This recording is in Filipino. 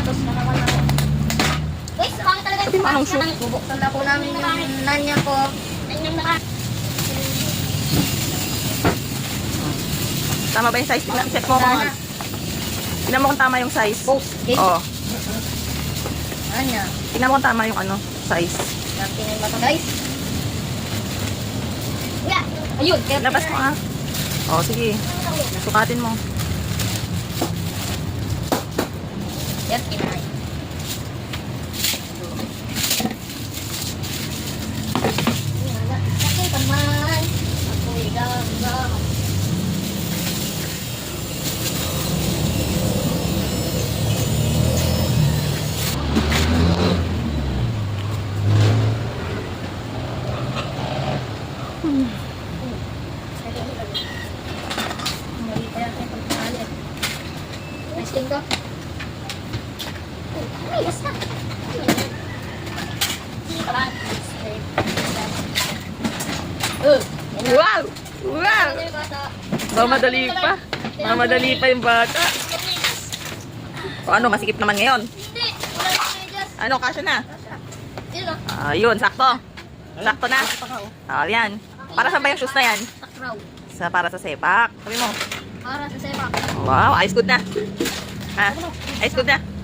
sapatos na naman ako. Guys, bakit talaga Sabi mo, anong shoot? bubuksan na po namin yung nanya ko. Tama ba yung size? Check mo kung ano. Tingnan mo kung tama yung size. Post. Okay. Oo. Nanya. Tingnan mo kung tama yung ano, size. Natingin ba ito, guys? Yeah. Ayun. Labas mo ha. Oo, sige. Sukatin mo. Yes, inay. Sakit naman. Ako'y gagawin. Testing ko. Ay, yes na. Wow! Wow! Mamadali pa. Mamadali pa yung bata. O ano, masikip naman ngayon. Hindi. Wala na medyas. Ano, kasya na? Yun o. Yun, sakto. Sakto na. Yan. Para saan ba yung shoes na yan? Takraw. Para sa sepak. Sabi mo. Para sa sepak. Wow, ice good na. Ha? Ice good na.